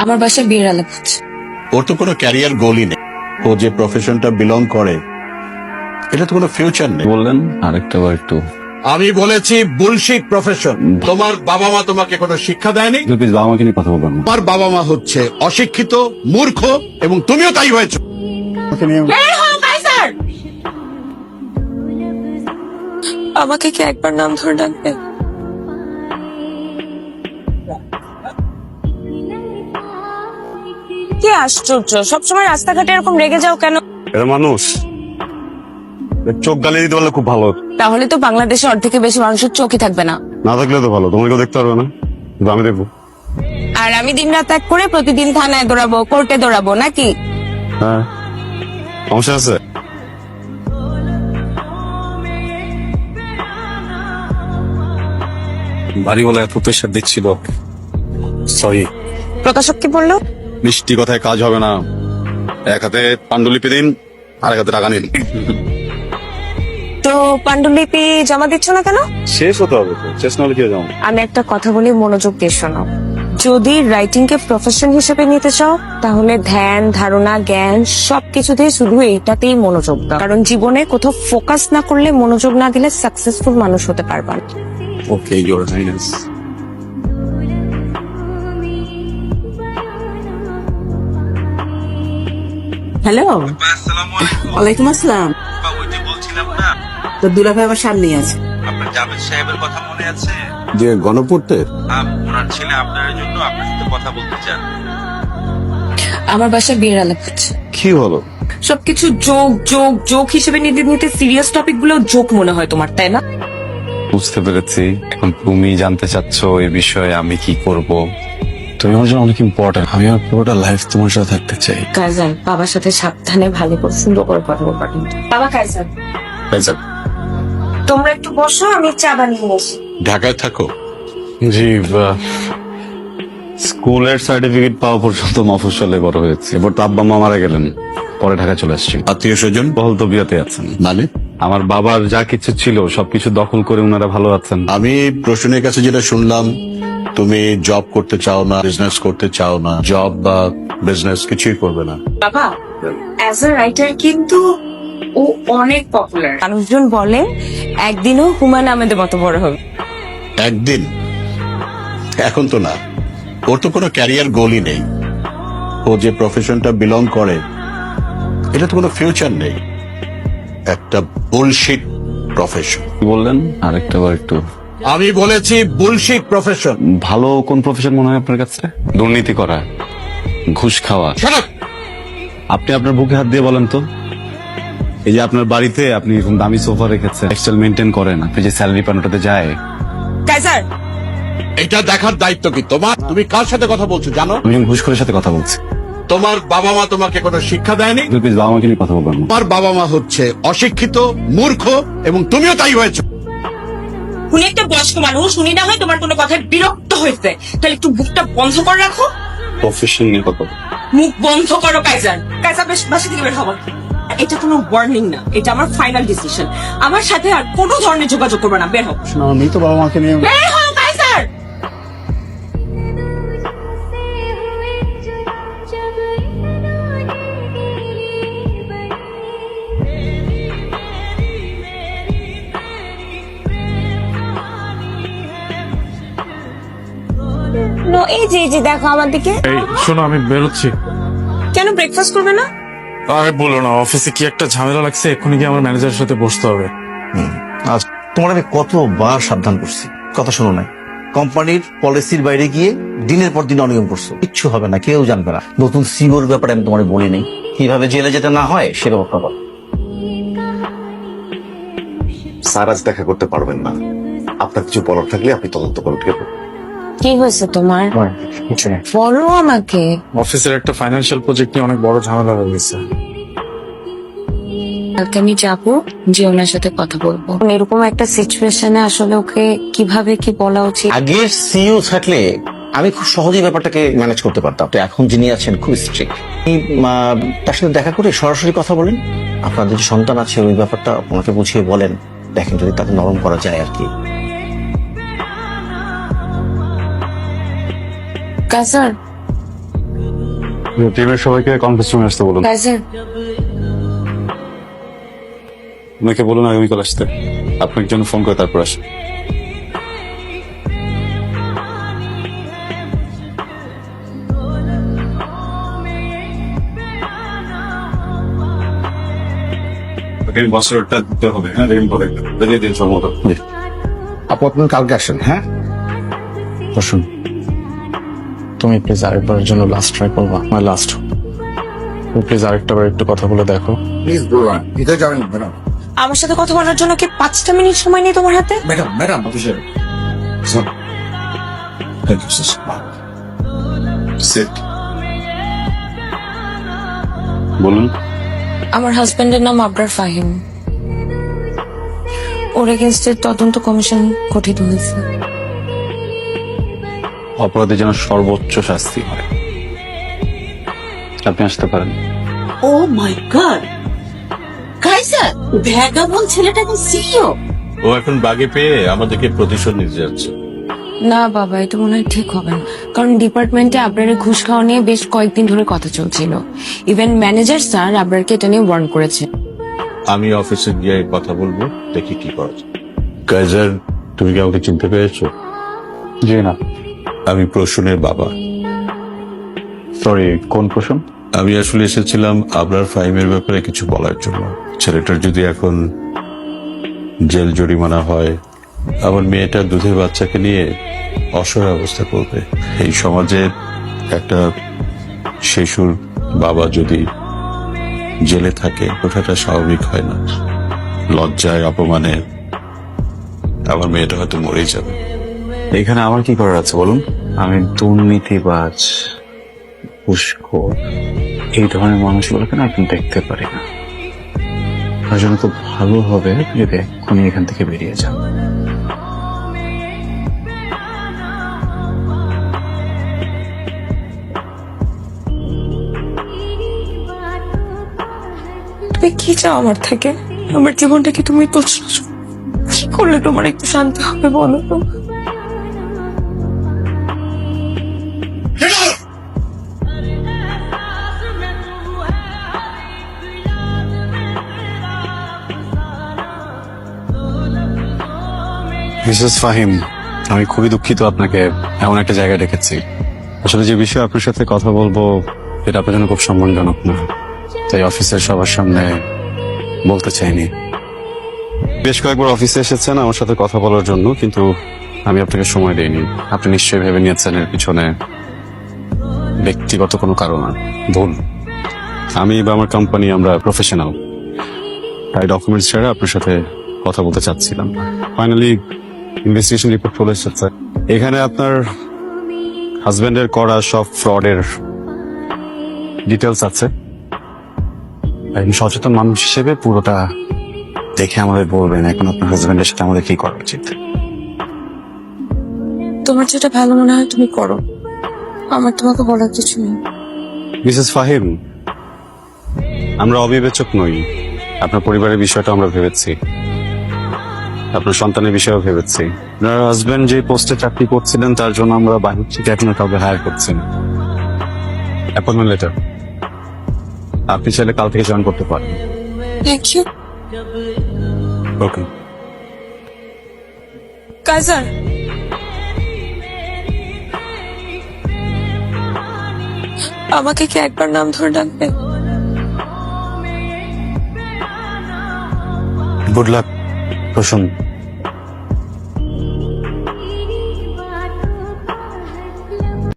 আমার বাসায় বিয়ের আলাপ হচ্ছে। ওর তো কোনো ক্যারিয়ার গোলই নেই। ও যে প্রফেশনটা বিলং করে এটা তো কোনো ফিউচার নেই। বললেন আরেকটা বার একটু। আমি বলেছি বুলশিট প্রফেশন। তোমার বাবা মা তোমাকে কোনো শিক্ষা দেয়নি। প্লিজ বাবা মাকে নিয়ে কথা বলবেন না। তোমার বাবা মা হচ্ছে অশিক্ষিত, মূর্খ এবং তুমিও তাই হয়েছো। আমাকে কি একবার নাম ধরে ডাকবে? কি আশ্চর্য, সবসময় রাস্তাঘাটে এরকম রেগে যাও কেন? এরা মানুষ, চোখ গালি দিতে পারলে খুব ভালো। তাহলে তো বাংলাদেশে অর্ধেকের বেশি মানুষের চোখই থাকবে না। না থাকলে তো ভালো, তোমাকে দেখতে পারবে না, কিন্তু আমি দেখবো। আর আমি দিন রাত এক করে প্রতিদিন থানায় দৌড়াবো, কোর্টে দৌড়াবো নাকি? হ্যাঁ, সমস্যা আছে। বাড়িওয়ালা এত প্রেশার দিচ্ছিল, সরি। প্রকাশক কি বললো? মিষ্টি কথায় কাজ হবে না, এক হাতে পাণ্ডুলিপি দিন আর এক হাতে টাকা নিন। তো পাণ্ডুলিপি জমা দিচ্ছ না কেন? শেষ হতে হবে তো, শেষ না হলে কি যাও। আমি একটা কথা বলি, মনোযোগ দিয়ে শোনো। যদি রাইটিং কে প্রফেশন হিসেবে নিতে চাও তাহলে ধ্যান, ধারণা, জ্ঞান সবকিছুতেই শুধু এইটাতেই মনোযোগ দাও। কারণ জীবনে কোথাও ফোকাস না করলে, মনোযোগ না দিলে সাকসেসফুল মানুষ হতে পারবা না। ওকে, ইওর হাইনেস। হ্যালো, ওয়ালাইকুম আসসালাম। তো দুলাভাই আমার সামনেই আছে। আপনার জাভেদ সাহেবের কথা মনে আছে? যে গণপূর্তের ওনার ছেলে আপনার জন্য আপনার সাথে কথা বলতে চান। আমার বাসায় বিয়ের আলাপ হচ্ছে। কি হলো? সবকিছু যোগ যোগ যোগ হিসেবে নিতে নিতে সিরিয়াস টপিক গুলো যোগ মনে হয় তোমার, তাই না? বুঝতে পেরেছি। এখন তুমি জানতে চাচ্ছ এই বিষয়ে আমি কি করব। তুমি আমার জন্য অনেক ইম্পর্টেন্ট। আমি আমার পুরোটা লাইফ তোমার সাথে থাকতে চাই। কাইজান, বাবার সাথে সাবধানে ভালো করে সুন্দর করে কথা বলবা কিন্তু। বাবা কাইজান, তোমরা একটু বসো, আমি চা বানিয়ে নিয়ে আসি। ঢাকায় থাকো? জি, স্কুলের সার্টিফিকেট পাওয়া পর্যন্ত মফস্বলে বড় হয়েছে। এবার তো আব্বা মা মারা গেলেন, পরে ঢাকা চলে আসছি। আত্মীয় স্বজন বহল তবিয়তে আছেন। মানে আমার বাবার যা কিছু ছিল সবকিছু দখল করে ওনারা ভালো আছেন। আমি প্রশ্নের কাছে যেটা শুনলাম, তুমি জব করতে চাও না, বিজনেস করতে চাও না। জব বা বিজনেস কিছুই করবে না। বাবা অ্যাজ আ রাইটার কিন্তু ও অনেক পপুলার। মানুষজন বলে একদিনও হুমায়ুন আহমেদের মতো বড় হবে। একদিন? এখন তো না। ওর তো কোনো ক্যারিয়ার গোলই নেই। ও যে প্রফেশনটা বিলং করে এটা তো কোনো ফিউচার নেই। একটা বুলশিট প্রফেশন। বললেন আরেকটা বার একটু। আমি বলেছি বুলশিট প্রফেশন। ভালো কোন প্রফেশন মনে হয় আপনার কাছে? দুর্নীতি করা, ঘুষ খাওয়া। আপনি আপনার বুকে হাত দিয়ে বলেন তো, এই যে আপনার বাড়িতে আপনি এরকম দামি সোফা রেখেছেন, লাইফস্টাইল মেনটেন করেন, আপনি যে স্যালারি পান ওটাতে যায়? কাইজার, এটা দেখার দায়িত্ব কি তোমার? তুমি কার সাথে কথা বলছো জানো? আমি একজন ঘুষখোরের সাথে কথা বলছি। তোমার বাবা মা তোমাকে কোনো শিক্ষা দেয়নি। প্লিজ বাবা মাকে নিয়ে কথা বলবেন না। তোমার বাবা মা হচ্ছে অশিক্ষিত, মূর্খ এবং তুমিও তাই হয়েছো। উনি একটা বয়স্ক মানুষ, উনি না হয় তোমার কোনো কথায় বিরক্ত হয়েছে, তাহলে একটু মুখটা বন্ধ করে রাখো। প্রফেশন নিয়ে কথা বলবো। মুখ বন্ধ করো কাইজার। কাইজার বেশ বাসা থেকে বের হবো। এটা কোনো ওয়ার্নিং না, এটা আমার ফাইনাল ডিসিশন। আমার সাথে আর কোনো ধরনের যোগাযোগ করবে না, বের হও। আমি তো বাবা মাকে নিয়ে বের হও কাইজার। এই যে দেখো আমার দিকে। এই শোনো, আমি বেরোচ্ছি। কেন ব্রেকফাস্ট করবে না? আরে বলো না, অফিসে কি একটা ঝামেলা লাগছে, এক্ষুনি গিয়ে আমার ম্যানেজারের সাথে বসতে হবে। আজ তোমার আমি কতবার সাবধান করছি, কথা শোনো নাই। কোম্পানির পলিসির বাইরে গিয়ে দিনের পর দিন অনিয়ম করছো, কিচ্ছু হবে না, কেউ জানবে না। নতুন সিওর ব্যাপারে আমি তোমার বলি নেই, কিভাবে জেলে যেতে না হয় সে ব্যবস্থা করো। স্যার আজ দেখা করতে পারবেন না। আপনার কিছু বলার থাকলে আপনি তদন্ত করুন। কি হয়েছে তোমার? বলো আমাকে। অফিসের একটা ফাইন্যান্সিয়াল প্রজেক্ট নিয়ে অনেক বড় ঝামেলা হয়ে গেছে। কালকে আমি যাবো, যে ওনার সাথে কথা বলবো। এরকম একটা সিচুয়েশনে আসলে ওকে কিভাবে কি বলা উচিত। আগের সিইও থাকলে আমি খুব সহজেই ব্যাপারটাকে ম্যানেজ করতে পারতাম। তো এখন যিনি আছেন খুব স্ট্রিক্ট। তার সাথে দেখা করে সরাসরি কথা বলেন, আপনাদের যে সন্তান আছে ওই ব্যাপারটা ওনাকে বুঝিয়ে বলেন, দেখেন যদি তাকে নরম করা যায় আর কি। কাজার, টিমের সবাইকে কনফারেন্স রুমে আসতে বলুন। কাইজার, ওনাকে বলুন আগামীকাল আসতে। আপনাকে জন্য ফোন করে তারপর আসেন। বছরটা দিতে হবে, হ্যাঁ রেল করে বেরিয়ে দিন সম্মত। আপু আপনার কালকে আসেন, হ্যাঁ? বসুন। তুমি প্লিজ আরেকবারের জন্য লাস্ট ট্রাই করবা, আমার লাস্ট। তুমি প্লিজ আরেকটা বার একটু কথা বলে দেখো। প্লিজ বলুন, ভিতরে যাবেন ম্যাডাম। আমার সাথে কথা বলার জন্য কি 5টা মিনিট সময় নেই তোমার হাতে? ম্যাডাম ম্যাডাম অফিসার বলুন। আমার হাজবেন্ডের নাম আবরার ফাহিম। ওর এগেনস্টে তদন্ত কমিশন গঠিত হয়েছে। অপরাধের যেন সর্বোচ্চ শাস্তি হয়। আপনি আসতে পারেন। ও মাই গড, কাইজার ভ্যাগাবন ছেলেটা এখন সিইও। ও এখন বাগে পেয়ে আমাদেরকে প্রতিশোধ নিতে যাচ্ছে। না বাবা, এটা মনে হয় ঠিক হবে না, কারণ ডিপার্টমেন্টে আবরারের ঘুষ খাওয়া নিয়ে বেশ কয়েকদিন ধরে কথা চলছিল। ইভেন ম্যানেজার স্যার আবরারকে এটা নিয়ে ওয়ার্ন করেছে। আমি অফিসে গিয়ে কথা বলবো, দেখি কি করা যায়। কাইজার, তুমি কি আমাকে চিনতে পেরেছো? জি না। আমি প্রসূনের বাবা। সরি, কোন প্রশ্ন? আমি আসলে এসেছিলাম আবরার ফাহিমের ব্যাপারে কিছু বলার জন্য। ছেলেটার যদি এখন জেল জরিমানা হয়, আমার মেয়েটার দুধের বাচ্চাকে নিয়ে অসহায় অবস্থা করবে। এই সমাজে একটা শিশুর বাবা যদি জেলে থাকে, ওঠাটা স্বাভাবিক হয় না। লজ্জায়, অপমানে আমার মেয়েটা হয়তো মরেই যাবে। এখানে আমার কি করার আছে বলুন? আমি দুর্নীতিবাজ, ঘুষখোর, এই ধরনের মানুষগুলোকে না এখন দেখতে পারি না। তার জন্য খুব ভালো হবে যদি এক্ষুনি এখান থেকে বেরিয়ে যান। তুমি কি চাও আমার থেকে? আমার জীবনটা কি তুমি তুলছো? কি করলে তোমার একটু শান্তি হবে বলো তো? মিসেস ফাহিম, আমি খুবই দুঃখিত আপনাকে এমন একটা জায়গায় ডেকেছি। আসলে যে বিষয়ে আপনার সাথে কথা বলবো এটা আপনার জন্য খুব সম্মানজনক না, তাই অফিসের সবার সামনে বলতে চাইনি। বেশ কয়েকবার অফিসে এসেছেন আমার সাথে কথা বলার জন্য, কিন্তু আমি আপনাকে সময় দেইনি। আপনি নিশ্চয়ই ভেবে নিয়েছেন এর পিছনে ব্যক্তিগত কোনো কারণ আছে। ভুল। আমি বা আমার কোম্পানি আমরা প্রফেশনাল, তাই ডকুমেন্টস ছাড়া আপনার সাথে কথা বলতে চাচ্ছিলাম। ফাইনালি ইনভেস্টিগেশন রিপোর্ট চলে এসেছে। এখানে আপনার হাজবেন্ডের করা সব ফ্রডের ডিটেলস আছে। একজন সচেতন মানুষ হিসেবে পুরোটা দেখে আমাদের বলবেন এখন আপনার হাজবেন্ডের সাথে আমাদের কি করা উচিত। তোমার যেটা ভালো মনে হয় তুমি করো, আমার তোমাকে বলার কিছু নেই। মিসেস ফাহিম, আমরা অবিবেচক নই। আপনার পরিবারের বিষয়টা আমরা ভেবেছি, আপনার সন্তানের বিষয়েও ভেবেছি। আপনার হাজবেন্ড যে পোস্টে চাকরি করছিলেন তার জন্য আমরা বাহির থেকে এখন কাউকে হায়ার করছি না। অ্যাপয়েন্টমেন্ট লেটার আপনি চাইলে কাল থেকে জয়েন করতে পারেন। Thank you. ওকে। কাইজার, আমাকে কি একবার নাম ধরে ডাকবে? গুড লাক প্রসন্ন।